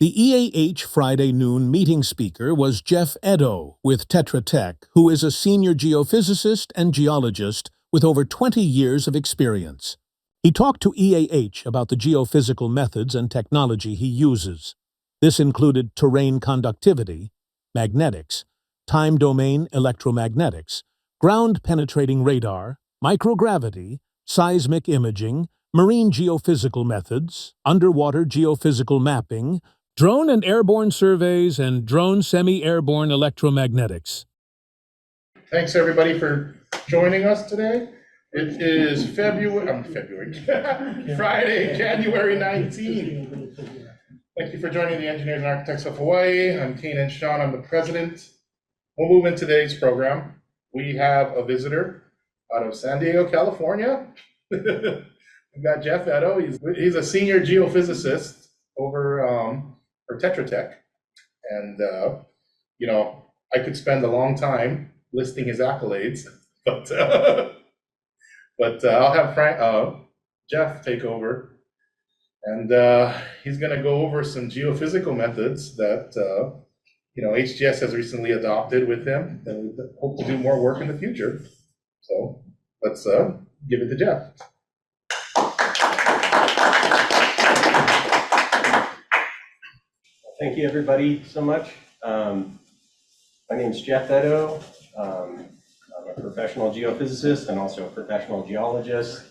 The EAH Friday noon meeting speaker was Jeff Eddo with Tetra Tech, who is a senior geophysicist and geologist with over 20 years of experience. He talked to EAH about the geophysical methods and technology he uses. This included terrain conductivity, magnetics, time domain electromagnetics, ground-penetrating radar, microgravity, seismic imaging, marine geophysical methods, underwater geophysical mapping, drone and airborne surveys, and drone semi-airborne electromagnetics. Thanks everybody for joining us today. It is Friday, January 19th. Thank you for joining the Engineers and Architects of Hawaii. I'm Kane Sean, I'm the president. We'll move into today's program. We have a visitor out of San Diego, California. We've got Jeff Eddo. He's a senior geophysicist over for Tetra Tech. And, I could spend a long time listing his accolades, but I'll have Jeff take over. And he's going to go over some geophysical methods that, HGS has recently adopted with him, and we hope to do more work in the future. So let's give it to Jeff. Thank you, everybody, so much. My name is Jeff Eddo. I'm a professional geophysicist and also a professional geologist.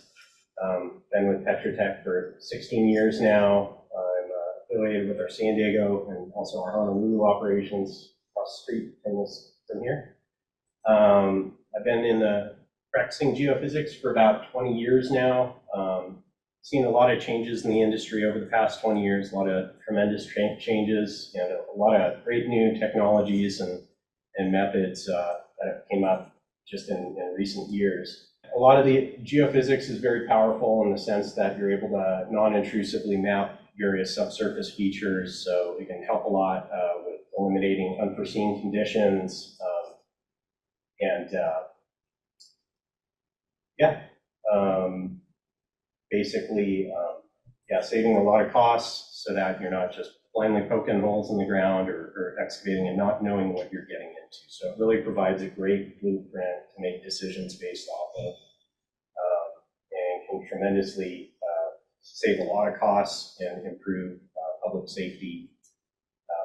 Been with Tetra Tech for 16 years now. I'm affiliated with our San Diego and also our Honolulu operations across the street from here. I've been in practicing geophysics for about 20 years now. Seen a lot of changes in the industry over the past 20 years, a lot of tremendous changes, and a lot of great new technologies and methods that have came up just in recent years. A lot of the geophysics is very powerful in the sense that you're able to non-intrusively map various subsurface features, so it can help a lot with eliminating unforeseen conditions, saving a lot of costs so that you're not just blindly poking holes in the ground or excavating and not knowing what you're getting into. So it really provides a great blueprint to make decisions based off of, and can tremendously save a lot of costs and improve public safety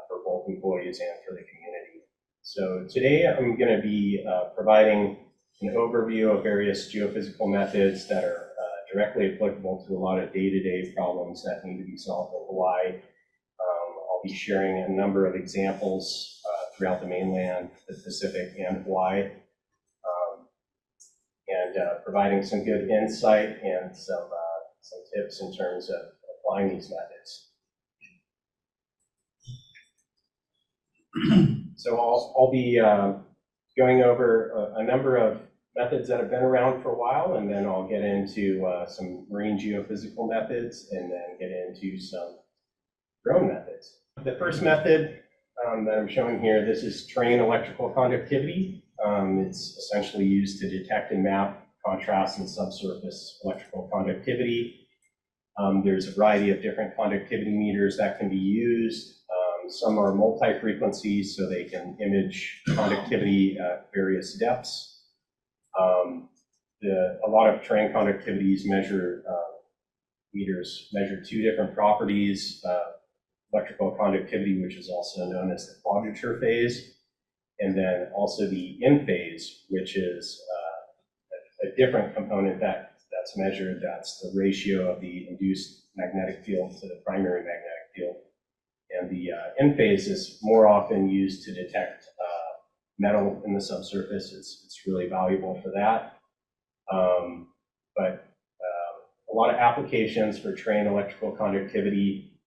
for both employees and for the community. So today I'm going to be providing an overview of various geophysical methods that are directly applicable to a lot of day-to-day problems that need to be solved in Hawaii. I'll be sharing a number of examples throughout the mainland, the Pacific, and Hawaii, and providing some good insight and some tips in terms of applying these methods. So I'll be going over a number of methods that have been around for a while, and then I'll get into some marine geophysical methods, and then get into some drone methods. The first method that I'm showing here, this is terrain electrical conductivity. It's essentially used to detect and map contrast and subsurface electrical conductivity. There's a variety of different conductivity meters that can be used. Some are multi-frequencies, so they can image conductivity at various depths. A lot of terrain conductivities meters measure two different properties, electrical conductivity, which is also known as the quadrature phase, and then also the in phase, which is a different component that's measured. That's the ratio of the induced magnetic field to the primary magnetic field. And the in phase is more often used to detect metal in the subsurface. It's really valuable for that. But a lot of applications for terrain electrical conductivity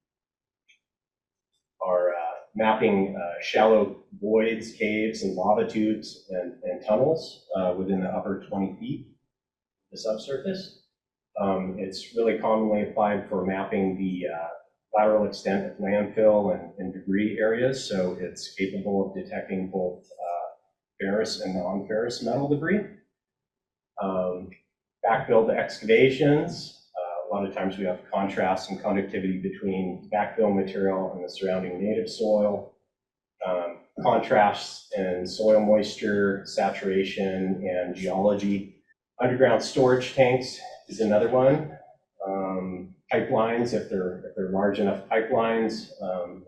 are mapping shallow voids, caves, and lava tubes and tunnels within the upper 20 feet of the subsurface. It's really commonly applied for mapping the lateral extent of landfill and debris areas, so it's capable of detecting both ferrous and non-ferrous metal debris. Backfill to excavations, A lot of times we have contrast and conductivity between backfill material and the surrounding native soil. Contrasts in soil moisture, saturation, and geology. Underground storage tanks is another one. Pipelines, if they're large enough pipelines,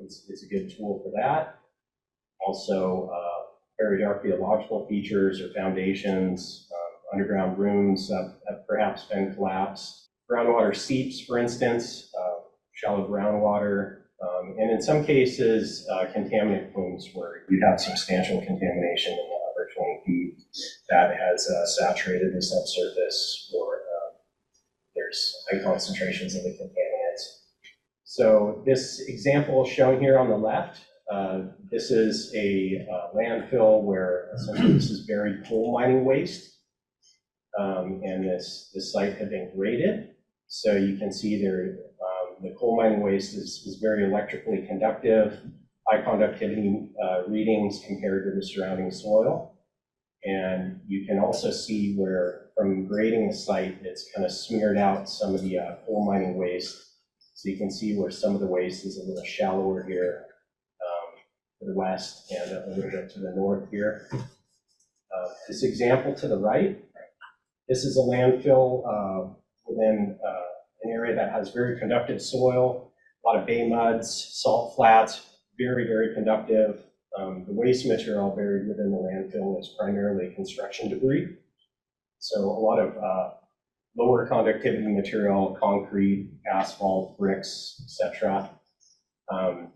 it's a good tool for that. Also, buried archaeological features or foundations, underground rooms that have perhaps been collapsed. Groundwater seeps, for instance, shallow groundwater, and in some cases, contaminant plumes where you have substantial contamination in the upper 20 feet that has saturated the subsurface, or there's high concentrations of the contaminants. So this example shown here on the left, this is a landfill where essentially this is buried coal mining waste, and this site had been graded. So you can see there, the coal mining waste is very electrically conductive, high conductivity readings compared to the surrounding soil. And you can also see where, from grading the site, it's kind of smeared out some of the coal mining waste. So you can see where some of the waste is a little shallower here to the west and a little bit to the north here. This example to the right, this is a landfill within an area that has very conductive soil, a lot of bay muds, salt flats, very, very conductive. The waste material buried within the landfill is primarily construction debris. So a lot of lower conductivity material, concrete, asphalt, bricks, etc.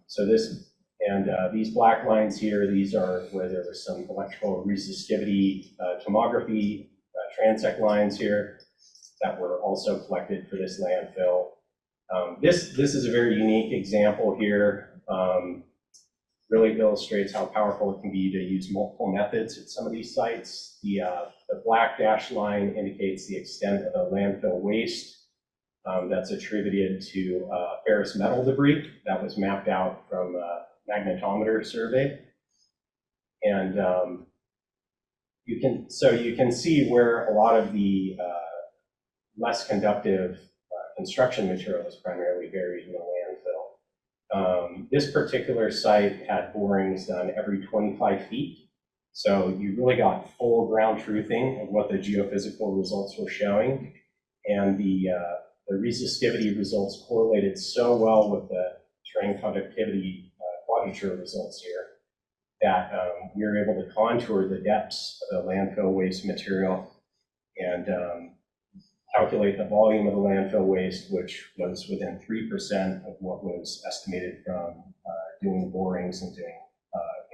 So this, and these black lines here, these are where there was some electrical resistivity tomography transect lines here that were also collected for this landfill. This is a very unique example here. Really illustrates how powerful it can be to use multiple methods at some of these sites. The black dashed line indicates the extent of the landfill waste that's attributed to ferrous metal debris that was mapped out from a magnetometer survey. And you can see where a lot of the less conductive construction material is primarily buried in the landfill. This particular site had borings done every 25 feet. So you really got full ground truthing of what the geophysical results were showing. And the resistivity results correlated so well with the terrain conductivity quadrature results here that we were able to contour the depths of the landfill waste material and calculate the volume of the landfill waste, which was within 3% of what was estimated from doing borings and doing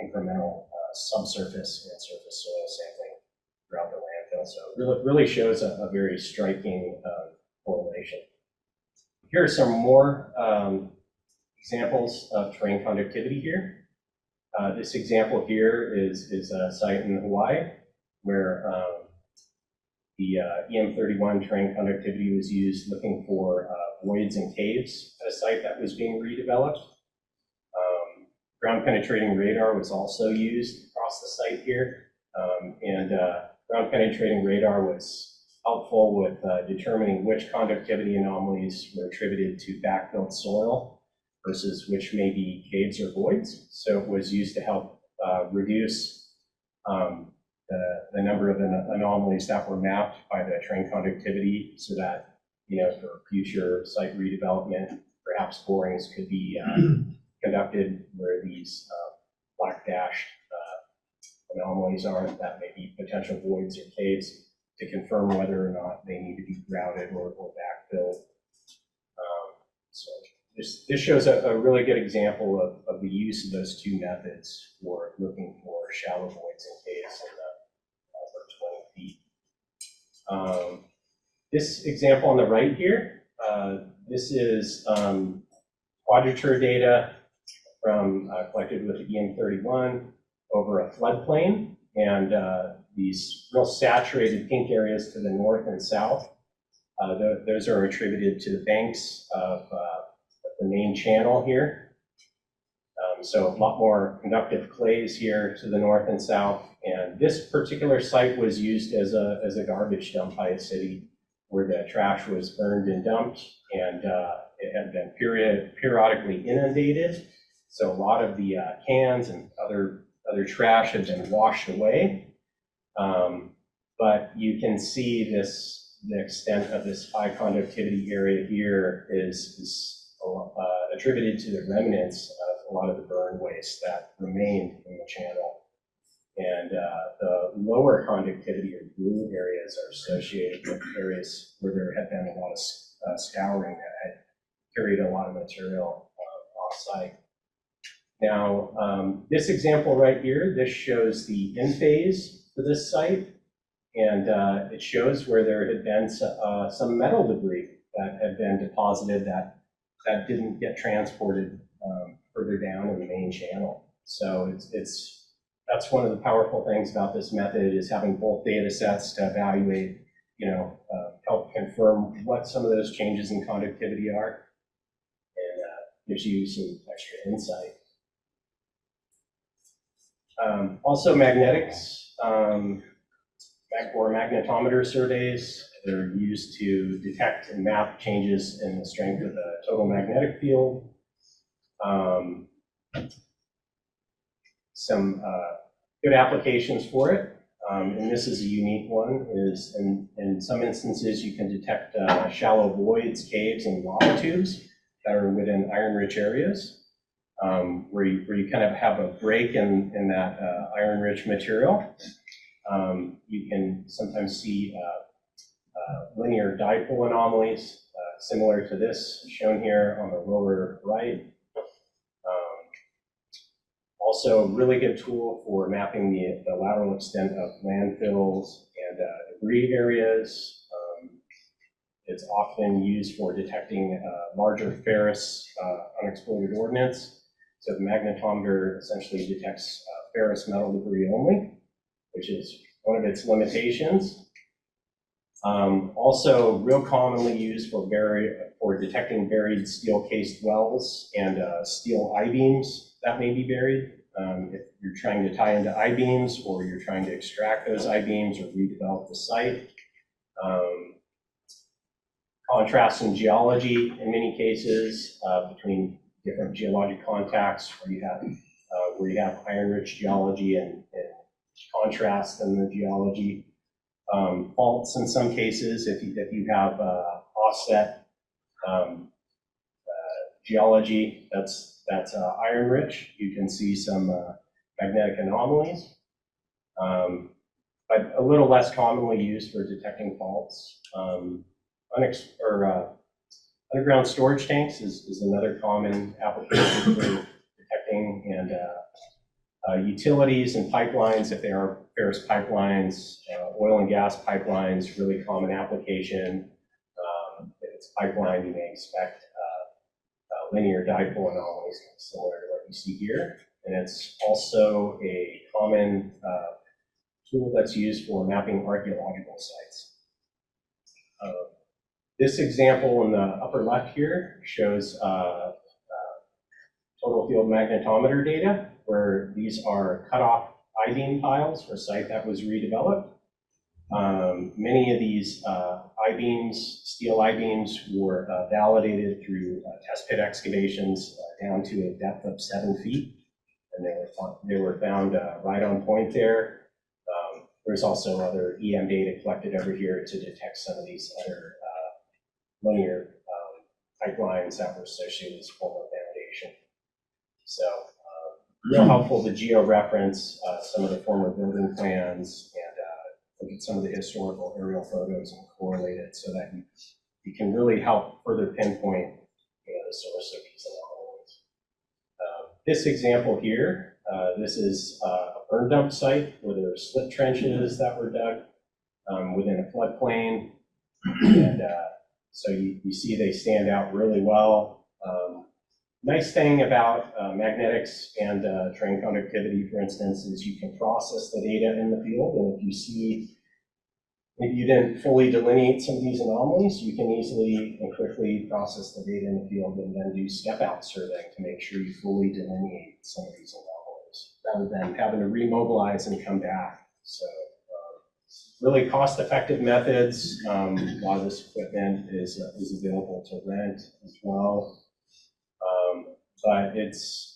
incremental subsurface and surface soil sampling throughout the landfill. So it really shows a very striking correlation. Here are some more examples of terrain conductivity here. This example here is a site in Hawaii where the EM31 terrain conductivity was used looking for voids and caves at a site that was being redeveloped. Ground penetrating radar was also used across the site here. Ground penetrating radar was helpful with determining which conductivity anomalies were attributed to backfilled soil versus which may be caves or voids. So it was used to help reduce the number of anomalies that were mapped by the terrain conductivity, so that, for future site redevelopment, perhaps borings could be conducted where these black dashed anomalies are, that may be potential voids or caves, to confirm whether or not they need to be grouted or backfilled. So this shows a really good example of the use of those two methods for looking for shallow voids and caves in the over 20 feet. This example on the right here, this is quadrature data from collected with the EM31 over a floodplain, and these real saturated pink areas to the north and south, those are attributed to the banks of the main channel here. So a lot more conductive clays here to the north and south, and this particular site was used as a garbage dump by a city. where the trash was burned and dumped, and it had been periodically inundated. So a lot of the cans and other trash had been washed away. But you can see the extent of this high conductivity area here is attributed to the remnants of a lot of the burn waste that remained in the channel. And the lower conductivity or blue areas are associated with areas where there had been a lot of scouring that had carried a lot of material off-site. Now, this example right here, this shows the in phase for this site. And it shows where there had been some metal debris that had been deposited that didn't get transported further down in the main channel. So that's one of the powerful things about this method, is having both data sets to evaluate, help confirm what some of those changes in conductivity are, and gives you some extra insight. Also magnetics, or magnetometer surveys, they're used to detect and map changes in the strength of the total magnetic field. Some good applications for it, and this is a unique one, is in some instances you can detect shallow voids, caves, and lava tubes that are within iron-rich areas, where you kind of have a break in that iron-rich material. You can sometimes see linear dipole anomalies, similar to this shown here on the lower right. Also, really good tool for mapping the lateral extent of landfills and debris areas. It's often used for detecting larger ferrous unexploded ordnance. So the magnetometer essentially detects ferrous metal debris only, which is one of its limitations. Also, real commonly used for detecting buried steel-cased wells and steel I-beams that may be buried. If you're trying to tie into I-beams, or you're trying to extract those I-beams or redevelop the site. Contrasts in geology, in many cases, between different geologic contacts, where you have iron-rich geology and contrast in the geology. Faults in some cases, if you have offset geology that's iron-rich, you can see some magnetic anomalies, but a little less commonly used for detecting faults. Underground storage tanks is another common application for detecting, and utilities and pipelines, if they are ferrous pipelines, oil and gas pipelines, really common application. If it's pipeline, you may expect linear dipole anomalies, similar to what you see here. And it's also a common tool that's used for mapping archaeological sites. This example in the upper left here shows total field magnetometer data, where these are cut-off I-beam piles for a site that was redeveloped. Many of these I-beams, steel I-beams, were validated through test pit excavations down to a depth of 7 feet, and they were found right on point there. There's also other EM data collected over here to detect some of these other linear pipelines that were associated with former foundation. So real helpful to geo-reference some of the former building plans and look at some of the historical aerial photos and correlate it, so that you can really help further pinpoint the source of these anomalies. This example here, this is a burn dump site where there are slit trenches that were dug within a floodplain, and so you see they stand out really well. Nice thing about magnetics and terrain conductivity, for instance, is you can process the data in the field, and if you see maybe you didn't fully delineate some of these anomalies, you can easily and quickly process the data in the field and then do step-out surveying to make sure you fully delineate some of these anomalies, rather than having to remobilize and come back. So really cost-effective methods. A lot of this equipment is available to rent as well. But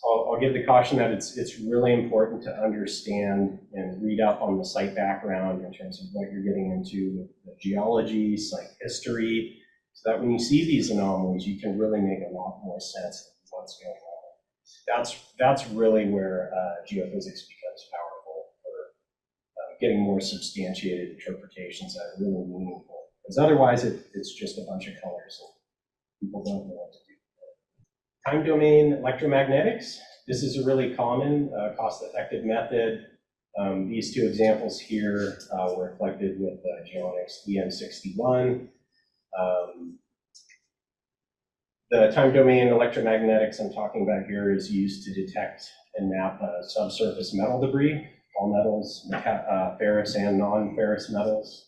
I'll give the caution that it's really important to understand and read up on the site background in terms of what you're getting into with the geology, site history, so that when you see these anomalies, you can really make a lot more sense of what's going on. That's really where geophysics becomes powerful for getting more substantiated interpretations that are really meaningful. Because otherwise, it's just a bunch of colors and people don't know what to do. Time domain electromagnetics. This is a really common, cost-effective method. These two examples here were collected with Geonics EM61. The time domain electromagnetics I'm talking about here is used to detect and map subsurface metal debris, all metals, ferrous and non-ferrous metals.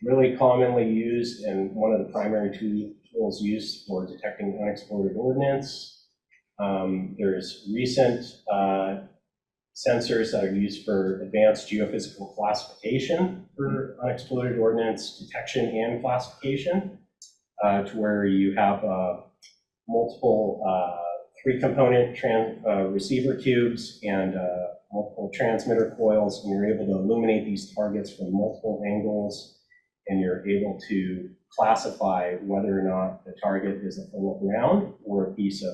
Really commonly used and one of the primary tools used for detecting unexploded ordnance. There's recent sensors that are used for advanced geophysical classification for unexploded ordnance detection and classification, to where you have multiple three-component receiver cubes and multiple transmitter coils, and you're able to illuminate these targets from multiple angles, and you're able to classify whether or not the target is a full of ground or a piece of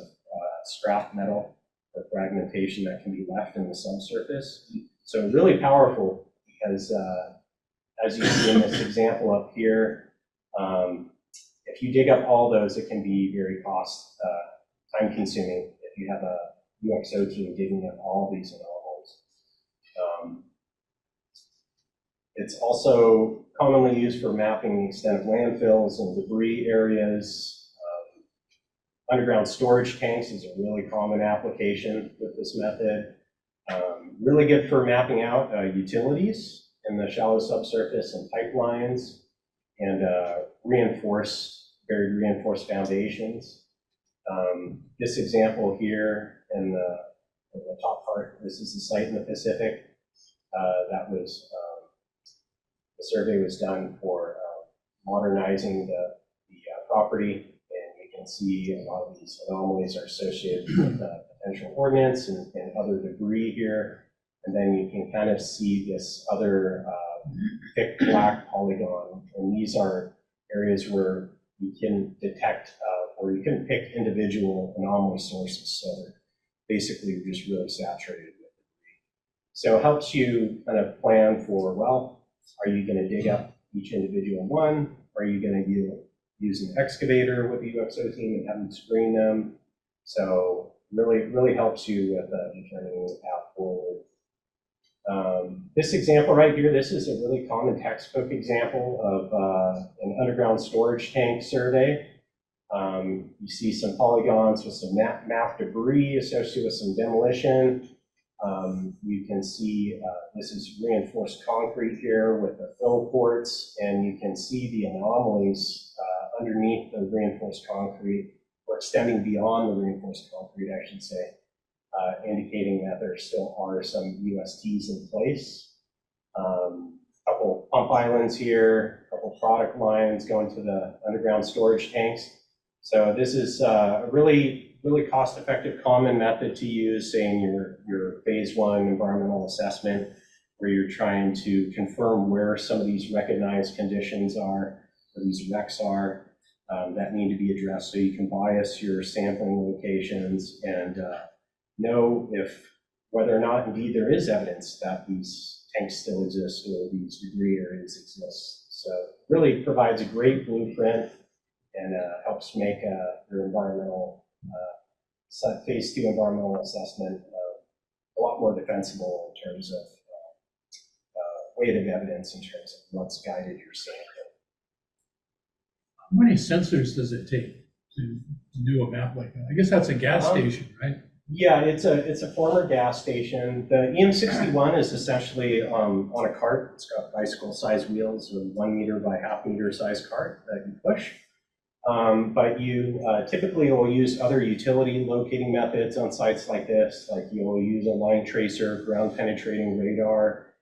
scrap metal or fragmentation that can be left in the subsurface. So really powerful because as you see in this example up here, if you dig up all those, it can be very time consuming if you have a UXO team digging up all these anomalies. It's also commonly used for mapping the extent of landfills and debris areas. Underground storage tanks is a really common application with this method. Really good for mapping out utilities in the shallow subsurface and pipelines, and very reinforced foundations. This example here in the top part, this is the site in the Pacific. The survey was done for modernizing the property, and you can see a lot of these anomalies are associated with potential ordnance and other debris here. And then you can kind of see this other thick black polygon, and these are areas where you can detect or you can pick individual anomaly sources. So they're basically just really saturated with debris. So it helps you kind of plan for, well, are you going to dig up each individual one? Are you going to use an excavator with the UXO team and have them screen them? So really helps you with determining the path forward. This example right here, this is a really common textbook example of an underground storage tank survey. You see some polygons with some map debris associated with some demolition. You can see this is reinforced concrete here with the fill ports, and you can see the anomalies underneath the reinforced concrete, or extending beyond the reinforced concrete, I should say, indicating that there still are some USTs in place. Couple pump islands here, a couple product lines going to the underground storage tanks. So this is a really cost-effective, common method to use, say in your phase 1 environmental assessment, where you're trying to confirm where some of these recognized conditions are, or these wrecks are, that need to be addressed, so you can bias your sampling locations and know whether or not indeed there is evidence that these tanks still exist or these debris areas exist. So really provides a great blueprint and helps make your environmental phase 2 environmental assessment a lot more defensible in terms of weight of evidence, in terms of what's guided your sampling. How many sensors does it take to do a map like that? I guess that's a gas station, right? Yeah, it's a former gas station. The EM61 is essentially on a cart. It's got bicycle-sized wheels, or 1 meter by ½ meter size cart that you push. But you typically will use other utility locating methods on sites like this, like you'll use a line tracer, ground penetrating radar,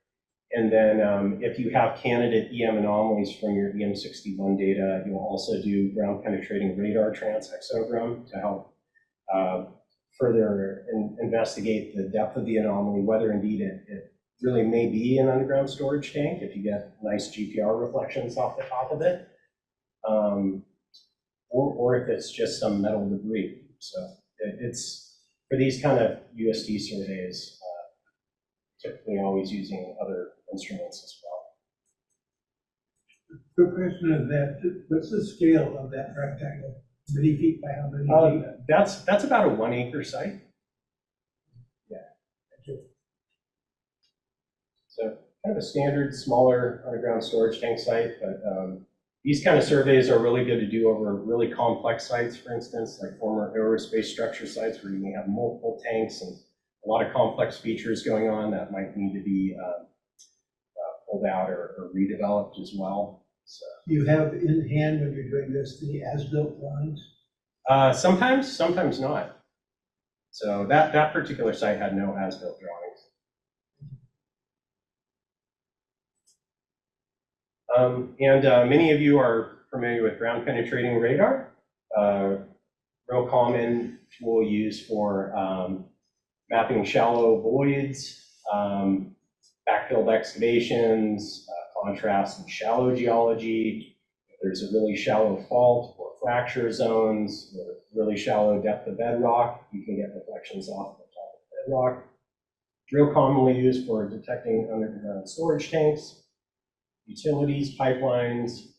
And then if you have candidate EM anomalies from your EM61 data, you'll also do ground penetrating radar transhexogram to help further investigate the depth of the anomaly, whether indeed it really may be an underground storage tank if you get nice GPR reflections off the top of it, or if it's just some metal debris. So it's, for these kind of UST surveys, typically always using other instruments as well. Quick question of that, what's the scale of that rectangle? How many feet by how many feet? That's about a 1 acre site. Yeah. So kind of a standard, smaller underground storage tank site, but these kind of surveys are really good to do over really complex sites, for instance, like former aerospace structure sites where you may have multiple tanks and a lot of complex features going on that might need to be pulled out or redeveloped as well. So, You have in hand when you're doing this the as-built drawings? sometimes not. So that particular site had no as-built drawings. Many of you are familiar with ground penetrating radar. Real common tool used for mapping shallow voids, backfilled excavations, contrast and shallow geology. If there's a really shallow fault or fracture zones, or really shallow depth of bedrock, you can get reflections off the top of bedrock. Real commonly used for detecting underground storage tanks, utilities, pipelines,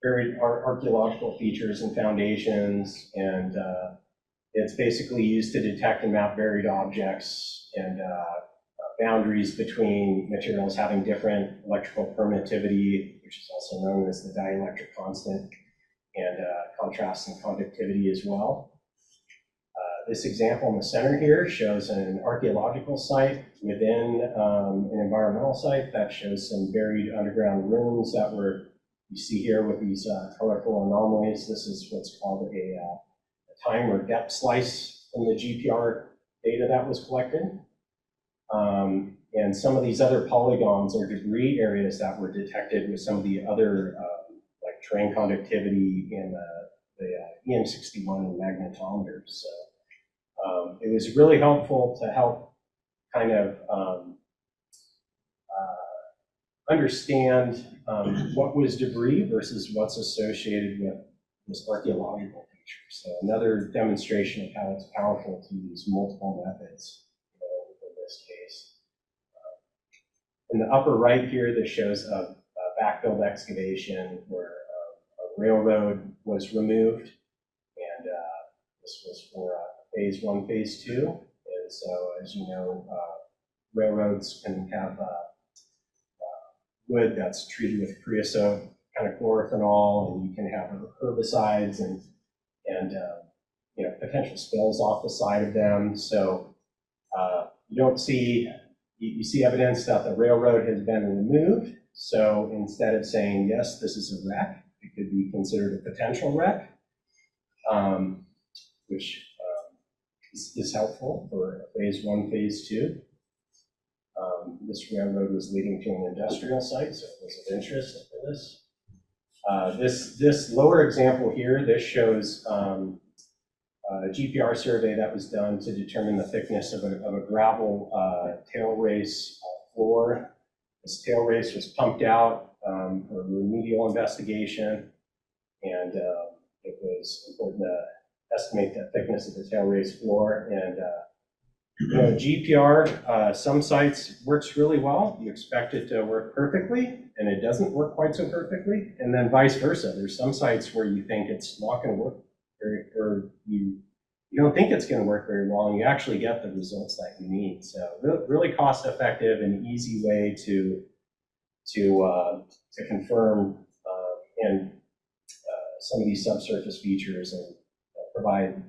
buried archaeological features and foundations, and it's basically used to detect and map buried objects and boundaries between materials having different electrical permittivity, which is also known as the dielectric constant, and contrast and conductivity as well. This example in the center here shows an archaeological site within an environmental site that shows some buried underground rooms that were, you see here with these colorful anomalies. This is what's called a time or depth slice from the GPR data that was collected. And some of these other polygons are debris areas that were detected with some of the other like terrain conductivity and the EM61 and magnetometers. So it was really helpful to help kind of understand what was debris versus what's associated with this archaeological feature. So another demonstration of how it's powerful to use multiple methods in this case. In the upper right here, this shows a backfilled excavation where a railroad was removed, and this was for phase 1, phase 2. And so, as you know, railroads can have wood that's treated with creosote, kind of chlorophenol, and you can have herbicides and you know, potential spills off the side of them. So you don't see, you see evidence that the railroad has been removed. So instead of saying, yes, this is a wreck, it could be considered a potential wreck, which is helpful for phase 1, phase 2. This railroad was leading to an industrial site, so it was of interest for this. This lower example here, this shows a GPR survey that was done to determine the thickness of a gravel tail race floor. This tail race was pumped out for remedial investigation, and it was important to estimate the thickness of the tail race floor. And you know, GPR, some sites works really well. You expect it to work perfectly, and it doesn't work quite so perfectly. And then vice versa. There's some sites where you think it's not going to work, or you don't think it's going to work very well, and you actually get the results that you need. So really cost-effective and easy way to confirm and some of these subsurface features and provide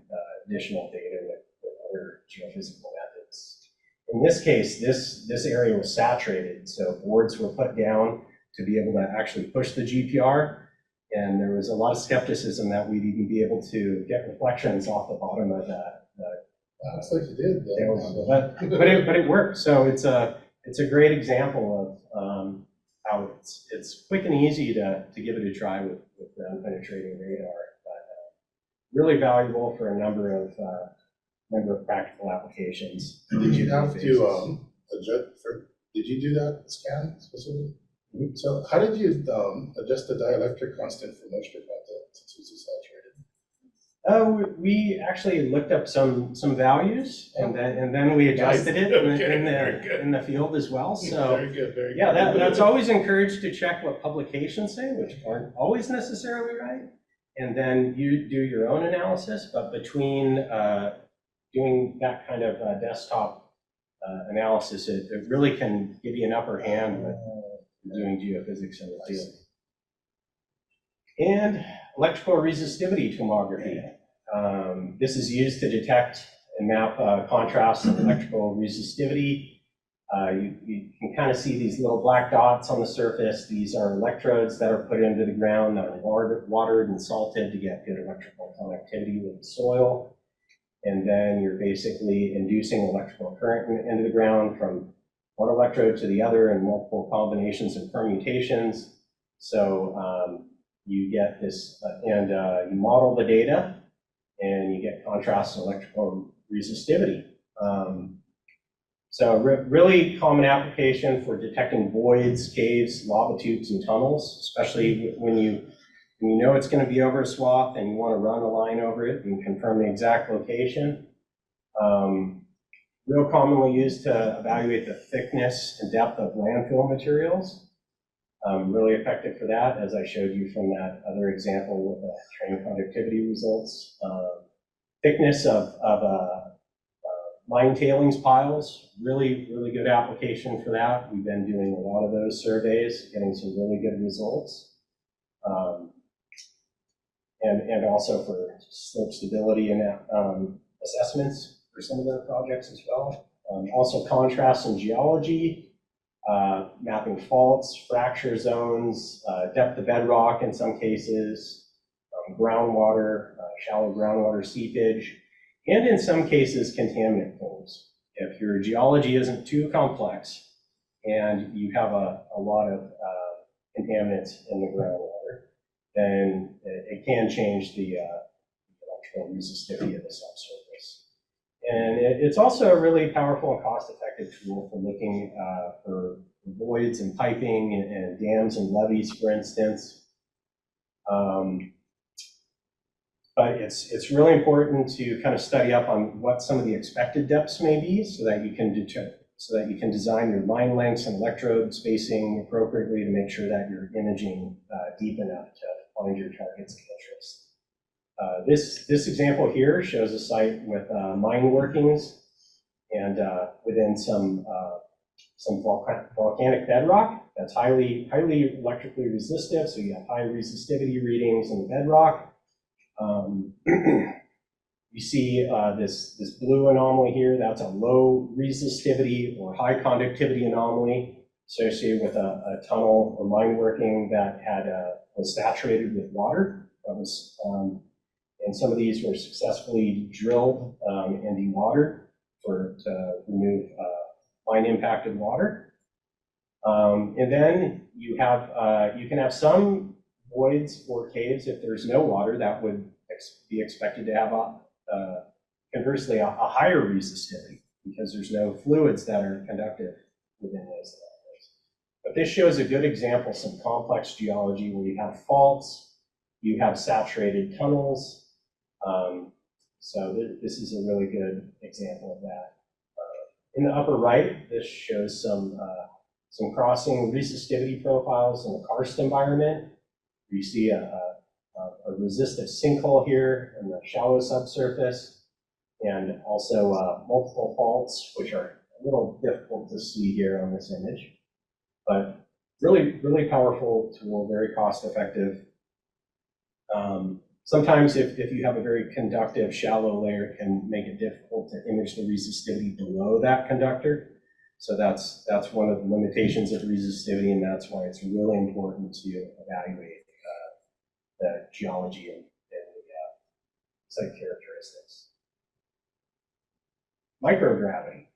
additional data with other geophysical methods. In this case, this area was saturated, so boards were put down to be able to actually push the GPR, and there was a lot of skepticism that we'd even be able to get reflections off the bottom of that. Looks like you did. But it worked. So it's it's a great example of how it's quick and easy to give it a try with ground penetrating radar, but really valuable for a number of practical applications. Did you have to adjust for? Did you do that scan specifically? So how did you adjust the dielectric constant for moisture content since it's saturated? We actually looked up some values, and then we adjusted it in the field as well. So very good, very good. Yeah, that's always encouraged to check what publications say, which aren't always necessarily right, and then you do your own analysis. But between doing that kind of desktop analysis, it really can give you an upper hand with doing geophysics in the field. And electrical resistivity tomography. This is used to detect and map contrast and electrical resistivity. You can kind of see these little black dots on the surface. These are electrodes that are put into the ground that are watered and salted to get good electrical connectivity with the soil. And then you're basically inducing electrical current into the ground from one electrode to the other in multiple combinations and permutations. So you get this, and you model the data, and you get contrast and electrical resistivity. So really common application for detecting voids, caves, lava tubes, and tunnels, especially when you know it's going to be over a swath and you want to run a line over it and confirm the exact location. Real commonly used to evaluate the thickness and depth of landfill materials. Really effective for that, as I showed you from that other example with the train conductivity results. Thickness of mine tailings piles, really good application for that. We've been doing a lot of those surveys, getting some really good results. And also for slope stability and assessments for some of the projects as well. Also contrast in geology, mapping faults, fracture zones, depth of bedrock in some cases, groundwater, shallow groundwater seepage, and in some cases contaminant pools. If your geology isn't too complex and you have a lot of contaminants in the groundwater, then it can change the electrical resistivity of the subsurface. And it's also a really powerful and cost-effective tool for looking for voids and piping and dams and levees, for instance. But it's really important to kind of study up on what some of the expected depths may be, so that you can design your line lengths and electrode spacing appropriately to make sure that you're imaging deep enough to find your targets of interest. This example here shows a site with mine workings and within some volcanic bedrock that's highly electrically resistive. So you have high resistivity readings in the bedrock. You see this blue anomaly here. That's a low resistivity or high conductivity anomaly associated with a tunnel or mine working that was saturated with water. And some of these were successfully drilled and dewatered to remove mine impacted water. And then you can have some voids or caves if there's no water that would be expected to have conversely a higher resistivity because there's no fluids that are conductive within those anomalies. But this shows a good example of some complex geology where you have faults, you have saturated tunnels. So this is a really good example of that. In the upper right, this shows some crossing resistivity profiles in a karst environment. You see a resistive sinkhole here in the shallow subsurface, and also multiple faults, which are a little difficult to see here on this image. But really powerful tool, very cost effective. Sometimes if you have a very conductive shallow layer, it can make it difficult to image the resistivity below that conductor. So that's one of the limitations of resistivity, and that's why it's really important to evaluate the geology and the site characteristics. Microgravity.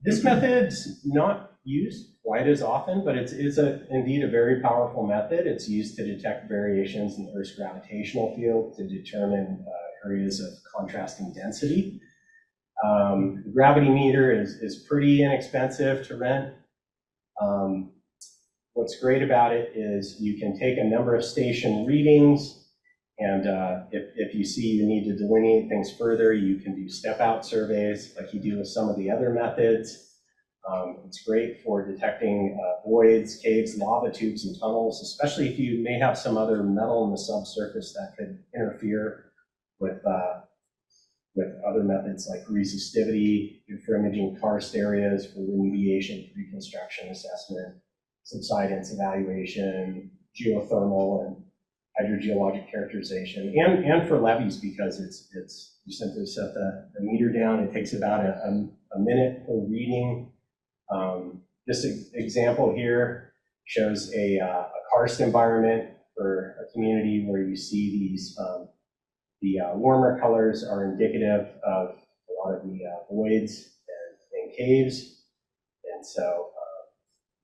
This method's not used quite as often, but it's indeed a very powerful method. It's used to detect variations in the Earth's gravitational field to determine areas of contrasting density. The gravity meter is pretty inexpensive to rent. What's great about it is you can take a number of station readings, and if you see you need to delineate things further, you can do step-out surveys like you do with some of the other methods. It's great for detecting voids, caves, lava tubes, and tunnels, especially if you may have some other metal in the subsurface that could interfere with other methods like resistivity, for imaging karst areas for remediation, reconstruction assessment, subsidence evaluation, geothermal and hydrogeologic characterization, and for levees, because you simply set the meter down. It takes about a minute per reading. This example here shows a karst environment for a community where you see these, the warmer colors are indicative of a lot of the voids and caves. And so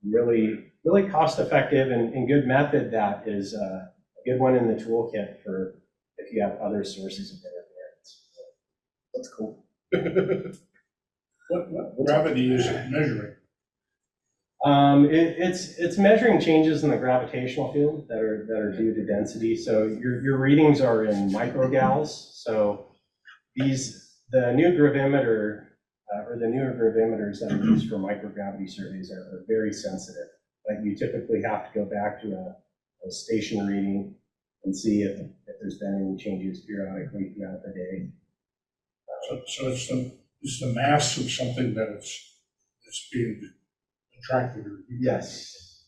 really cost effective and good method that is a good one in the toolkit for if you have other sources of interference. That's cool. What gravity is it measuring? It's measuring changes in the gravitational field that are due to density. So your readings are in microgals. So the new gravimeter or the newer gravimeters that are used for microgravity surveys are very sensitive. Like you typically have to go back to a station reading and see if there's been any changes periodically throughout the day. So it's the mass of something that's being contracted or. Yes.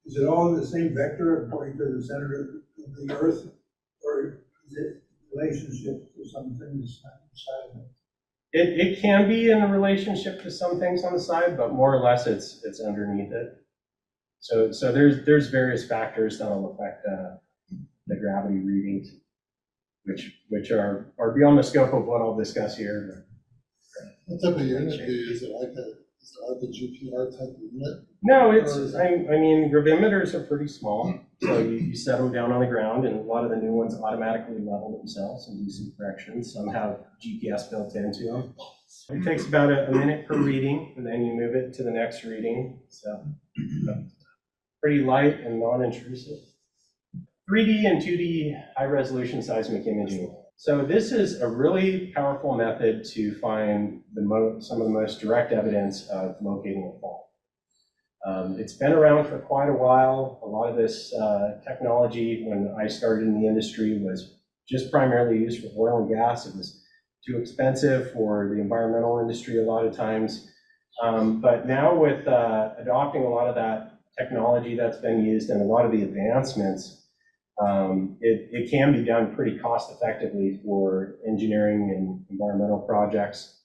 Is it all in the same vector according to the center of the Earth, or is it relationship to some things inside of it? It can be in a relationship to some things on the side, but more or less it's underneath it. So there's various factors that will affect the gravity readings, which are beyond the scope of what I'll discuss here. What type of unit is it? Like the GPR type of unit? No, I mean, gravimeters are pretty small. So you set them down on the ground, and a lot of the new ones automatically level themselves and do some corrections. Some have GPS built into them. It takes about a minute per reading, and then you move it to the next reading. So pretty light and non-intrusive. 3D and 2D high-resolution seismic imaging. So this is a really powerful method to find some of the most direct evidence of locating a fault. It's been around for quite a while. A lot of this technology, when I started in the industry, was just primarily used for oil and gas. It was too expensive for the environmental industry a lot of times. But now with adopting a lot of that technology that's been used and a lot of the advancements, it can be done pretty cost effectively for engineering and environmental projects.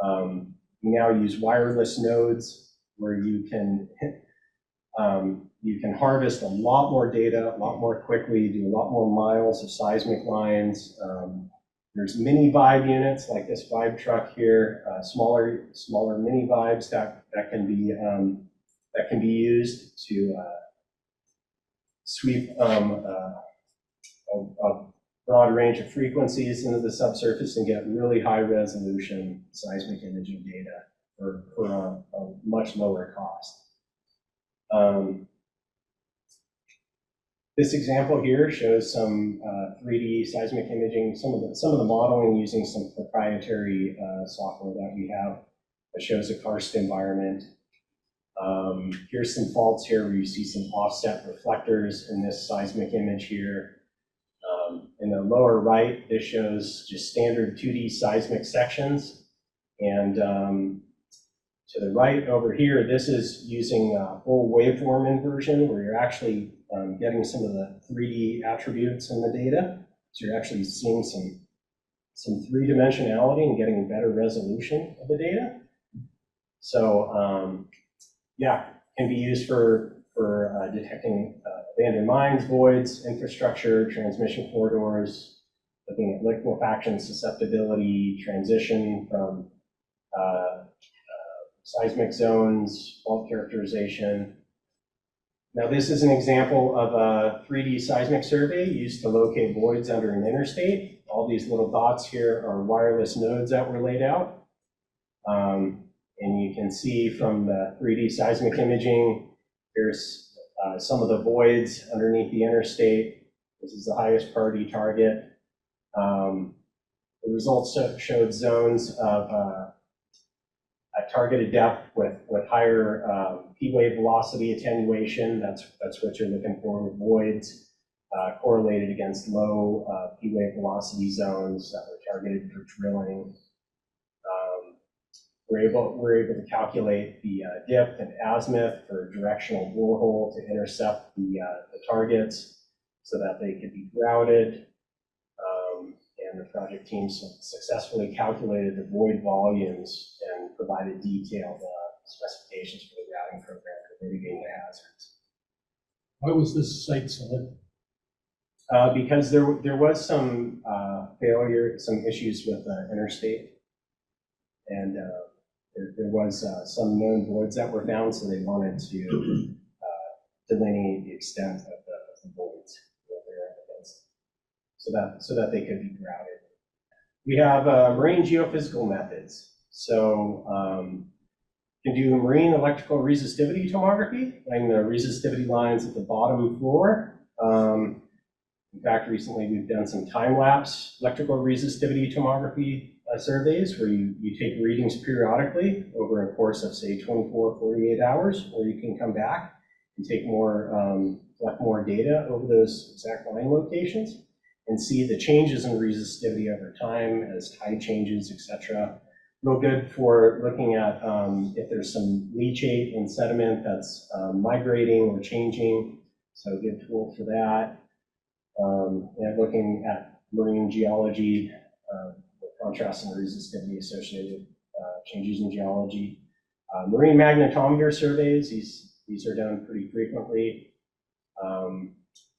We now use wireless nodes where you can harvest a lot more data a lot more quickly, do a lot more miles of seismic lines. There's mini vibe units like this vibe truck here, smaller mini vibes that can be used to sweep a broad range of frequencies into the subsurface and get really high resolution seismic imaging data for a much lower cost. This example here shows some 3D seismic imaging, some of the modeling using some proprietary software that we have that shows a karst environment. Here's some faults here where you see some offset reflectors in this seismic image here. In the lower right, this shows just standard 2D seismic sections. And to the right over here, this is using full waveform inversion, where you're actually getting some of the 3D attributes in the data. So you're actually seeing some three-dimensionality and getting better resolution of the data. So yeah, can be used for detecting abandoned mines, voids, infrastructure, transmission corridors, looking at liquefaction susceptibility, transition from seismic zones, fault characterization. Now this is an example of a 3D seismic survey used to locate voids under an interstate. All these little dots here are wireless nodes that were laid out. And you can see from the 3D seismic imaging, here's some of the voids underneath the interstate. This is the highest priority target. The results showed zones of at targeted depth with higher P-wave velocity attenuation. That's what you're looking for with voids, correlated against low P-wave velocity zones that were targeted for drilling. We're able to calculate the depth and azimuth for a directional borehole to intercept the targets so that they could be grouted. And the project team successfully calculated the void volumes and provided detailed specifications for the grouting program for mitigating the hazards. Why was this site selected? Because there was some failure, some issues with the interstate, and there was some known voids that were found, so they wanted to delineate the extent of the voids that they're up against, so that they could be grouted. We have marine geophysical methods. So you can do marine electrical resistivity tomography, laying the resistivity lines at the bottom floor. In fact, recently we've done some time-lapse electrical resistivity tomography surveys where you take readings periodically over a course of, say, 24, 48 hours, or you can come back and take more, collect more data over those exact line locations and see the changes in resistivity over time as tide changes, etc. Real good for looking at if there's some leachate and sediment that's migrating or changing, so a good tool for that. And looking at marine geology, with contrast and resistivity associated with changes in geology. Marine magnetometer surveys, these are done pretty frequently.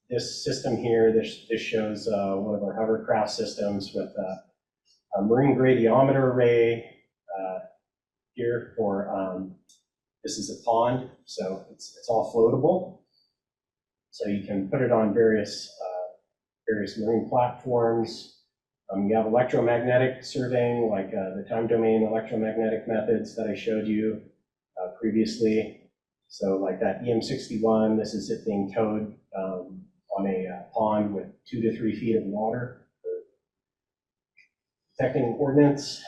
This system here, this shows one of our hovercraft systems with a marine gradiometer array here for, this is a pond, so it's all floatable. So you can put it on various marine platforms. You have electromagnetic surveying, like the time domain electromagnetic methods that I showed you previously. So like that EM61, this is it being towed on a pond with 2 to 3 feet of water. Detecting ordnance.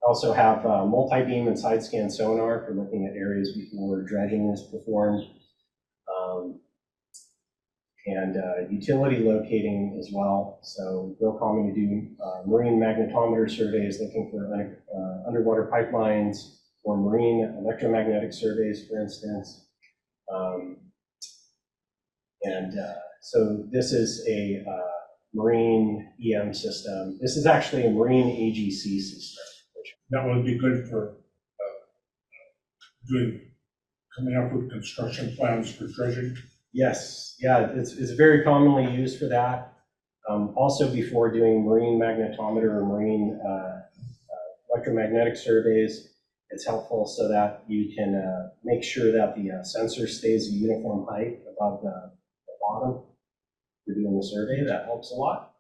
Also have multi-beam and side scan sonar for looking at areas before dredging is performed. And utility locating as well. So real common to do marine magnetometer surveys looking for underwater pipelines or marine electromagnetic surveys, for instance. So this is a marine EM system. This is actually a marine AGC system. That would be good for coming up with construction plans for dredging. Yes, yeah, it's very commonly used for that. Also before doing marine magnetometer or marine electromagnetic surveys, it's helpful so that you can make sure that the sensor stays a uniform height above the bottom for doing the survey. That helps a lot.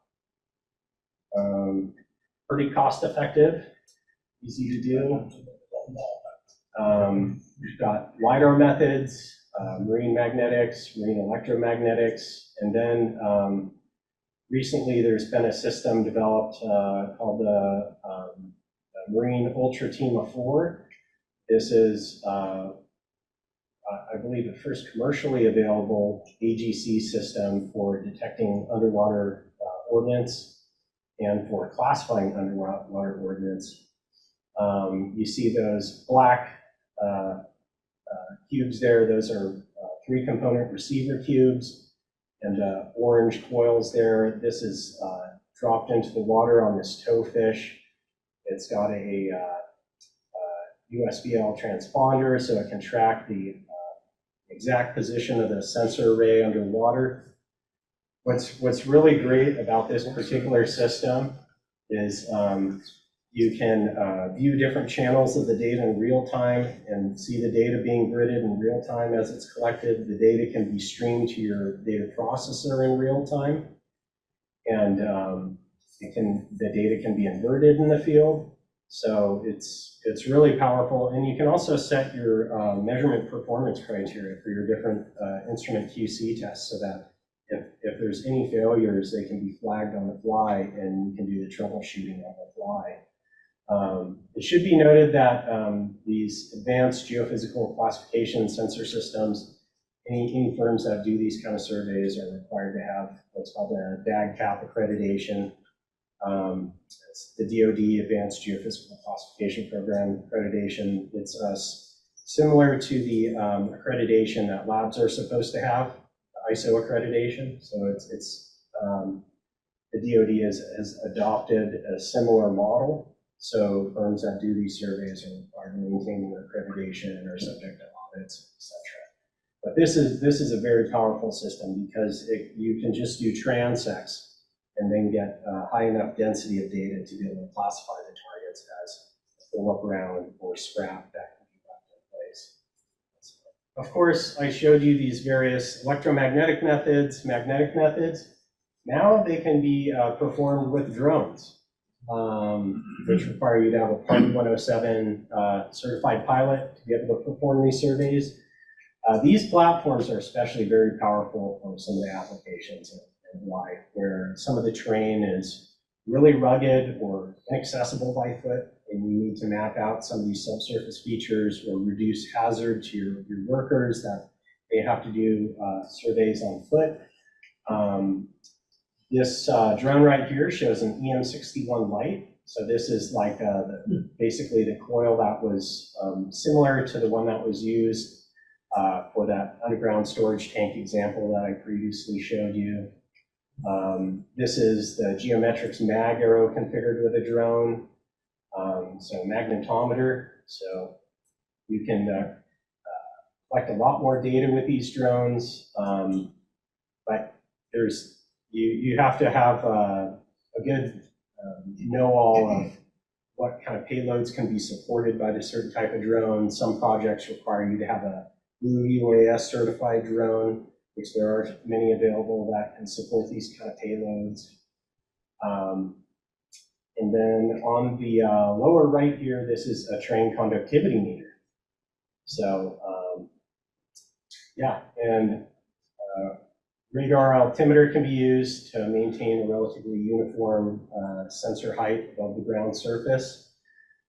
Pretty cost effective, easy to do. We've got LiDAR methods, marine magnetics, marine electromagnetics, and then recently there's been a system developed called the Marine Ultra Tima 4. This is, I believe, the first commercially available AGC system for detecting underwater ordnance and for classifying underwater ordnance. You see those black cubes there, those are 3-component receiver cubes, and orange coils there. This is dropped into the water on this towfish. It's got a USBL transponder, so it can track the exact position of the sensor array underwater. What's really great about this particular system is You can view different channels of the data in real time and see the data being gridded in real time as it's collected. The data can be streamed to your data processor in real time. And the data can be inverted in the field. So it's really powerful. And you can also set your measurement performance criteria for your different instrument QC tests so that if there's any failures, they can be flagged on the fly and you can do the troubleshooting on the fly. It should be noted that these advanced geophysical classification sensor systems, any firms that do these kind of surveys are required to have what's called a DAG-CAP accreditation. It's the DoD Advanced Geophysical Classification Program accreditation. It's similar to the accreditation that labs are supposed to have, the ISO accreditation. So it's the DoD has adopted a similar model. So firms that do these surveys are required to maintain their accreditation and are subject to audits, etc. But this is a very powerful system because you can just do transects and then get high enough density of data to be able to classify the targets as full up round or scrap that can be left in place. Of course, I showed you these various electromagnetic methods, magnetic methods. Now they can be performed with drones, which require you to have a Part 107 certified pilot to be able to perform these surveys. These platforms are especially very powerful for some of the applications and why, where some of the terrain is really rugged or inaccessible by foot, and you need to map out some of these subsurface features or reduce hazard to your workers that they have to do surveys on foot. This drone right here shows an EM61 light. So this is like basically the coil that was similar to the one that was used for that underground storage tank example that I previously showed you. This is the Geometrics mag arrow configured with a drone. So magnetometer. So you can collect a lot more data with these drones, but you have to have a good know-all of what kind of payloads can be supported by this certain type of drone. Some projects require you to have a Blue UAS certified drone, which there are many available that can support these kind of payloads. And then on the lower right here, this is a train conductivity meter. So yeah, and radar altimeter can be used to maintain a relatively uniform sensor height above the ground surface.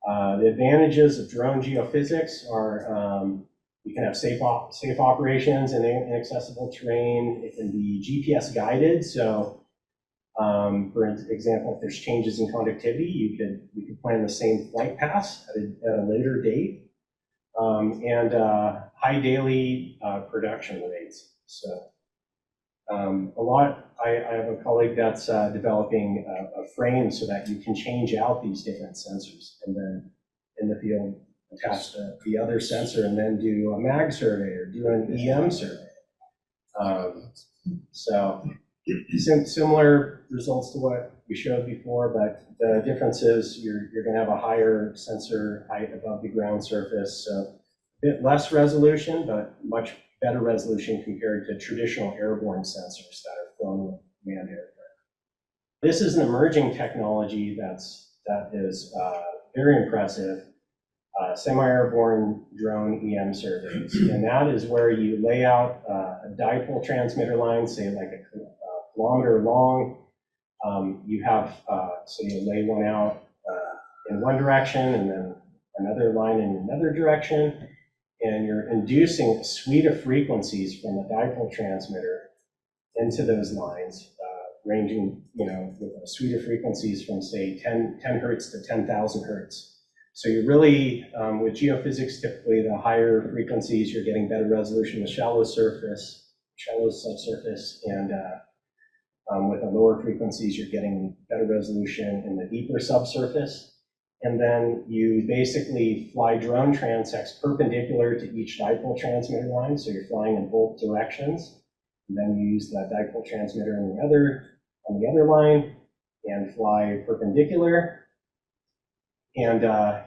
The advantages of drone geophysics are you can have safe operations in inaccessible terrain. It can be GPS guided. So for example, if there's changes in conductivity, you could plan the same flight paths at a later date, and high daily production rates. So I have a colleague that's developing a frame so that you can change out these different sensors and then in the field attach the other sensor and then do a mag survey or do an EM survey. So similar results to what we showed before, but the difference is you're going to have a higher sensor height above the ground surface. So a bit less resolution, but much better resolution compared to traditional airborne sensors that are flown with manned aircraft. This is an emerging technology that is very impressive. Semi-airborne drone EM surveys, and that is where you lay out a dipole transmitter line, say like a kilometer long. You have so you lay one out in one direction and then another line in another direction, and you're inducing a suite of frequencies from the dipole transmitter into those lines, ranging, with a suite of frequencies from say 10 hertz to 10,000 hertz. So you're really, with geophysics, typically the higher frequencies, you're getting better resolution in the shallow subsurface, and with the lower frequencies, you're getting better resolution in the deeper subsurface. And then you basically fly drone transects perpendicular to each dipole transmitter line, so you're flying in both directions. And then you use that dipole transmitter on the other line and fly perpendicular. And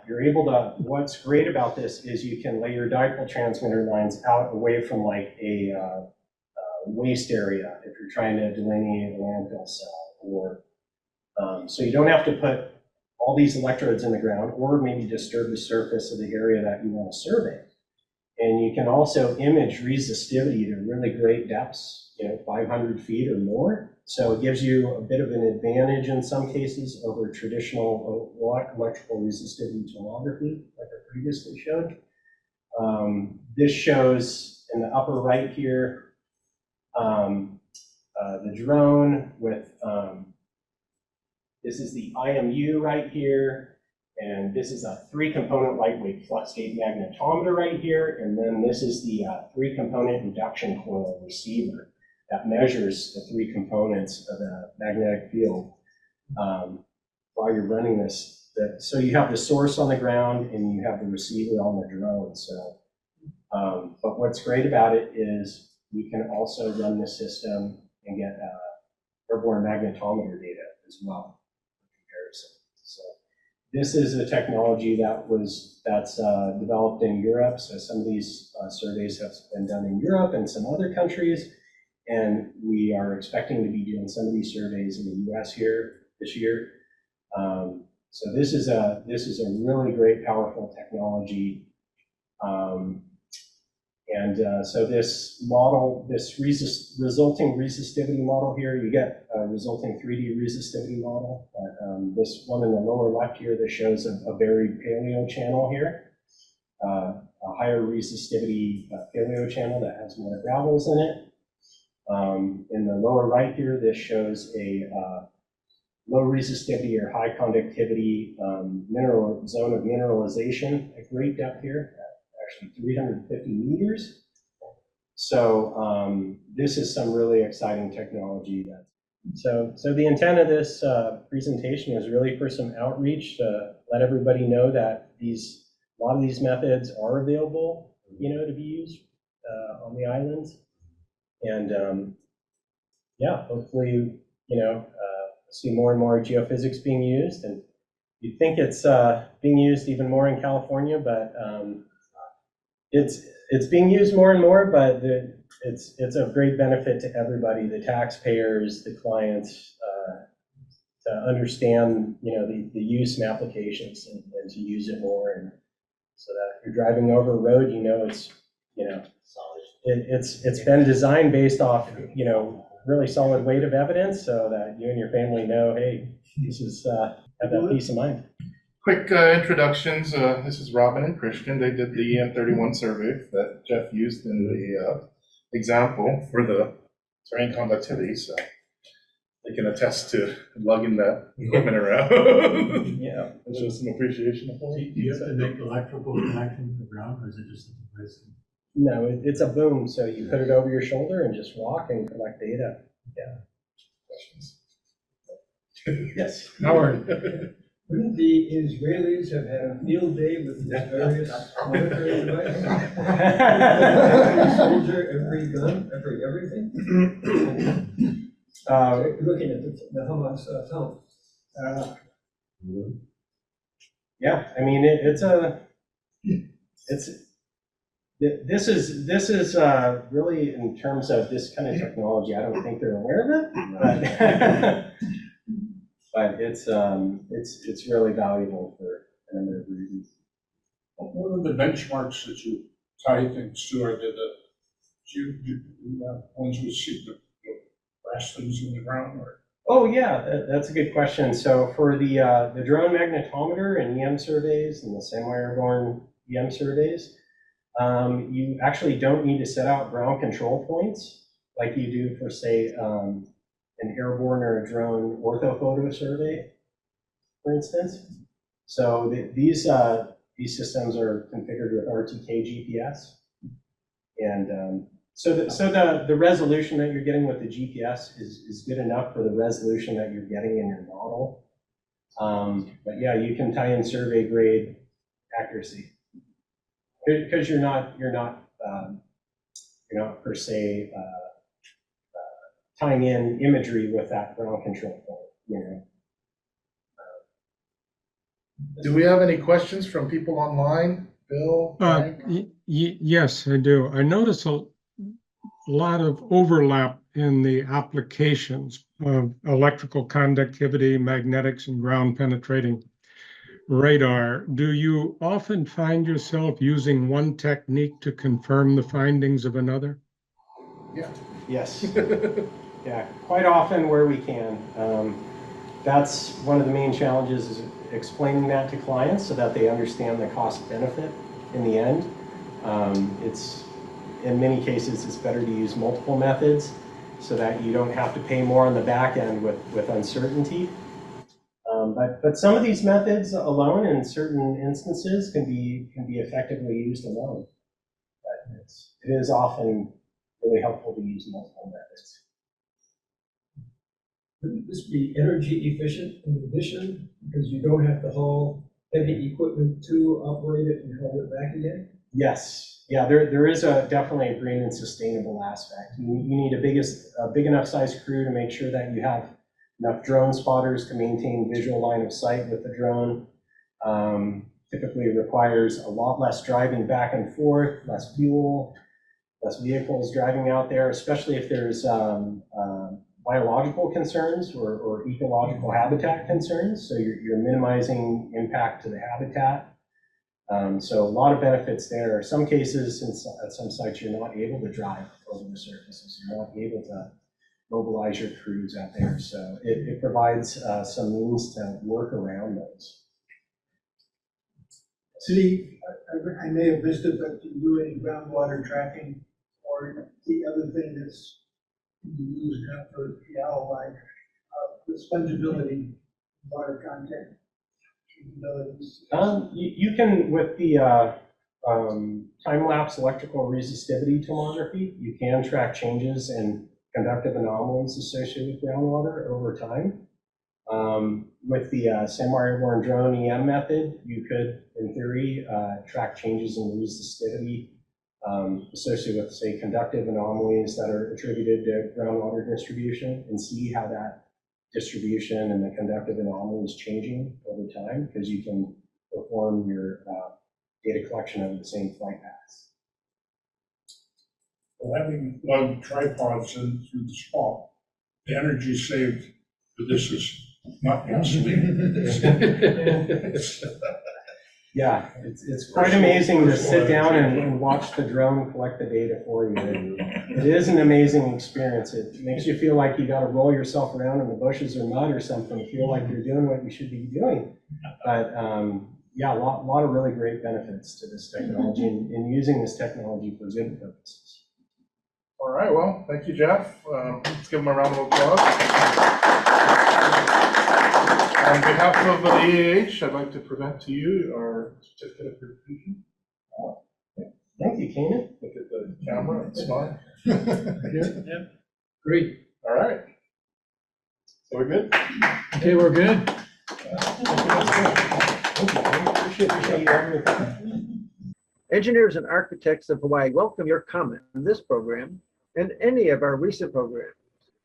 you're able to, what's great about this is you can lay your dipole transmitter lines out away from like a waste area if you're trying to delineate a landfill cell, or so you don't have to put all these electrodes in the ground or maybe disturb the surface of the area that you want to survey. And you can also image resistivity to really great depths, 500 feet or more. So it gives you a bit of an advantage in some cases over traditional electrical resistivity tomography, like I previously showed. This shows in the upper right here, the drone with, this is the IMU right here. And this is a 3-component lightweight flux gate magnetometer right here. And then this is the 3-component induction coil receiver that measures the 3 components of the magnetic field while you're running this. So you have the source on the ground and you have the receiver on the drone. So, but what's great about it is you can also run the system and get airborne magnetometer data as well for comparison. So this is a technology that's developed in Europe. So some of these surveys have been done in Europe and some other countries, and we are expecting to be doing some of these surveys in the US here this year. So this is a really great, powerful technology. So this model, this resulting resistivity model here, you get a resulting 3D resistivity model. This one in the lower left here, this shows a buried paleo channel here, a higher resistivity paleo channel that has more gravels in it. In the lower right here, this shows a low resistivity or high conductivity zone of mineralization at great depth here, actually 350 meters. So this is some really exciting technology. So the intent of this presentation is really for some outreach to let everybody know that a lot of these methods are available, to be used on the islands. And yeah, hopefully, see more and more geophysics being used. And you'd think it's being used even more in California, but it's being used more and more, but it's of great benefit to everybody, the taxpayers, the clients, to understand, the use and applications and to use it more. And so that if you're driving over a road, it's been designed based off, really solid weight of evidence so that you and your family know, hey, this is, have that peace of mind. Quick introductions. This is Robin and Christian. They did the EM31 survey that Jeff used in the example for the terrain conductivity, so they can attest to lugging that equipment around. Yeah. And show some appreciation for Do it. you have to make electrical connection to the ground, or is it just a device? No, it's a boom, so you put it over your shoulder and just walk and collect data. Yeah. Questions? Yes. Howard. Wouldn't the Israelis have had a field day with these various monitoring devices? Every soldier, every gun, everything? Looking at the Hamas film. Yeah, I mean, this is really, in terms of this kind of technology, I don't think they're aware of it, but it's really valuable for a number of reasons. What are the benchmarks that you tie things to, or did you ones we see the blast things in the ground, or? Oh yeah, that's a good question. So for the drone magnetometer and EM surveys and the Semi-Airborne EM surveys, you actually don't need to set out ground control points like you do for, say, an airborne or a drone orthophoto survey, for instance. So these systems are configured with RTK GPS, and so the resolution that you're getting with the GPS is good enough for the resolution that you're getting in your model. But yeah, you can tie in survey grade accuracy because you're not per se tying in imagery with that ground control point. Do we have any questions from people online? Bill, Frank? Yes, I do. I notice a lot of overlap in the applications of electrical conductivity, magnetics, and ground penetrating radar. Do you often find yourself using one technique to confirm the findings of another? Yeah. Yes. Yeah, quite often where we can. That's one of the main challenges, is explaining that to clients so that they understand the cost benefit in the end. It's, in many cases, it's better to use multiple methods so that you don't have to pay more on the back end with uncertainty. But some of these methods alone in certain instances can be effectively used alone. But it is often really helpful to use multiple methods. Wouldn't this be energy efficient in addition, because you don't have to haul heavy equipment to operate it and haul it back again? Yes, yeah, there is definitely a green and sustainable aspect. You need a big enough size crew to make sure that you have enough drone spotters to maintain visual line of sight with the drone. Typically requires a lot less driving back and forth, less fuel, less vehicles driving out there, especially if there's biological concerns or ecological habitat concerns. So you're minimizing impact to the habitat. So a lot of benefits there. Some cases, at some sites, you're not able to drive over the surfaces. You're not able to mobilize your crews out there. So it provides some means to work around those. See, I may have missed it, but do you do any groundwater tracking or the other thing that's used now for the owl line, the spongibility, water content capabilities? You can, with the time-lapse electrical resistivity tomography, you can track changes in conductive anomalies associated with groundwater over time. With the Semi-Airborne drone EM method, you could, in theory, track changes in resistivity associated with, say, conductive anomalies that are attributed to groundwater distribution, and see how that distribution and the conductive anomaly is changing over time, because you can perform your data collection over the same flight paths. Well, having lugged tripods in through the swamp, the energy saved for this is not gasoline. Yeah, it's quite amazing to sit down and watch the drone collect the data for you. It is an amazing experience. It makes you feel like you got to roll yourself around in the bushes or mud or something to feel like you're doing what you should be doing. But yeah, a lot of really great benefits to this technology and using this technology for good purposes. All right, well, thank you, Jeff. Let's give him a round of applause. On behalf of the EAH, I'd like to present to you our certificate of certification. Thank you, Kanan. Look at the camera and smile. Yeah. Great. All right. So we're good? Okay, we're good. Appreciate you having me. Engineers and architects of Hawaii welcome your comment on this program and any of our recent programs.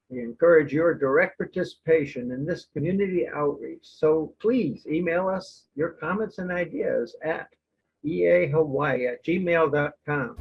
We encourage your direct participation in this community outreach. So please email us your comments and ideas at eahawaii@gmail.com.